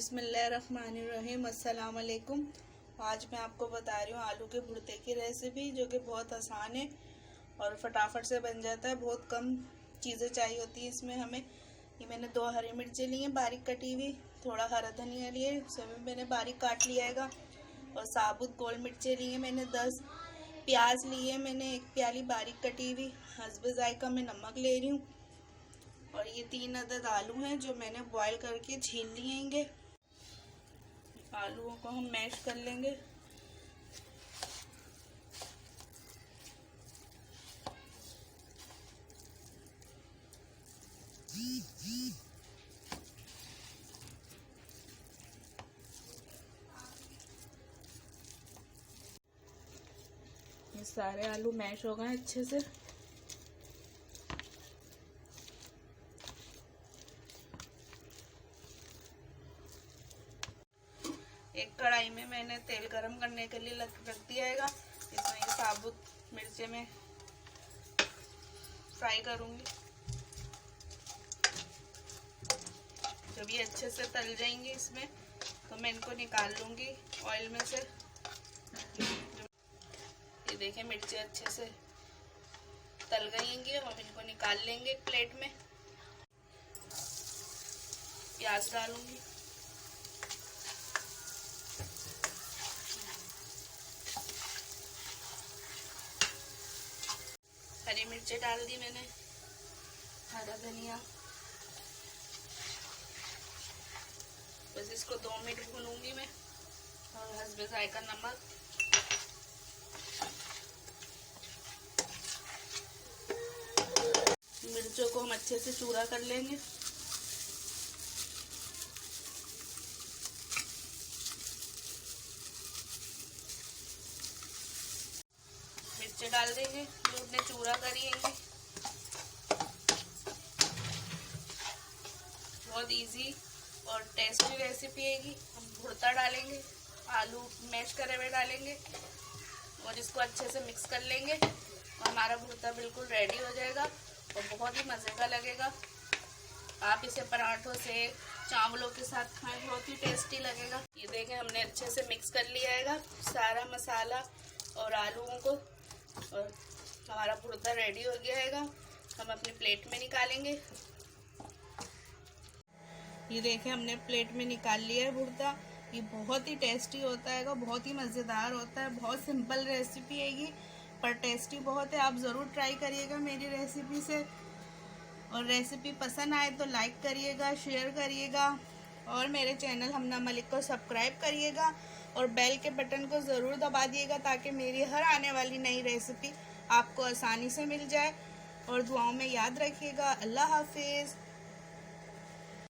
बिस्मिल्लाहिर्रहमानिर्रहीम। अस्सलाम वालेकुम। आज मैं आपको बता रही हूँ आलू के भुर्ते की रेसिपी, जो कि बहुत आसान है और फटाफट से बन जाता है। बहुत कम चीज़ें चाहिए होती हैं इसमें हमें। ये मैंने 2 हरी मिर्चें ली हैं बारीक कटी हुई, थोड़ा हरा धनिया लिए, सभी मैंने बारीक काट लिया है, और साबुत गोल मिर्चें ली हैं मैंने 10। प्याज लिए मैंने 1 प्याली बारीक कटी हुई। हस्बे जायका में नमक ले रही हूँ, और ये 3 अदद आलू हैं जो मैंने बॉईल करके छील लिएंगे। आलूओं को हम मैश कर लेंगे। ये सारे आलू मैश हो गए अच्छे से। एक कढ़ाई में मैंने तेल गरम करने के लिए रख दिया है। इसमें ये साबुत मिर्चें मैं फ्राई करूंगी। जब ये अच्छे से तल जाएंगे इसमें, तो मैं इनको निकाल लूंगी ऑयल में से। ये देखिए मिर्चें अच्छे से तल गई हैं, हम इनको निकाल लेंगे एक प्लेट में। प्याज डालूंगी, हरी मिर्चें डाल दी मैंने, हरा धनिया। बस इसको 2 मिनट भूनूंगी मैं, और हस्बे जायका नमक। मिर्चों को हम अच्छे से चूरा कर लेंगे। मिर्चें डाल देंगे जो अपने चूरा करिएंगे। बहुत इजी और टेस्टी रेसिपी है। हम भुर्ता डालेंगे, आलू मैश करे हुए डालेंगे, और इसको अच्छे से मिक्स कर लेंगे, और हमारा भुर्ता बिल्कुल रेडी हो जाएगा और बहुत ही मज़े का लगेगा। आप इसे पराठों से, चावलों के साथ खाएं, बहुत ही टेस्टी लगेगा। ये देखें हमने अच्छे से मिक्स कर लिया है सारा मसाला और आलूओं को, और हमारा भुर्ता रेडी हो गया है। हम अपनी प्लेट में निकालेंगे। ये देखें हमने प्लेट में निकाल लिया है भुर्ता। ये बहुत ही टेस्टी होता है, बहुत ही मज़ेदार होता है। बहुत सिंपल रेसिपी है ये, पर टेस्टी बहुत है। आप ज़रूर ट्राई करिएगा मेरी रेसिपी से, और रेसिपी पसंद आए तो लाइक करिएगा, शेयर करिएगा, और मेरे चैनल हमना मलिक को सब्सक्राइब करिएगा, और बेल के बटन को ज़रूर दबा दिएगा, ताकि मेरी हर आने वाली नई रेसिपी आपको आसानी से मिल जाए। और दुआओं में याद रखिएगा। अल्लाह हाफिज़।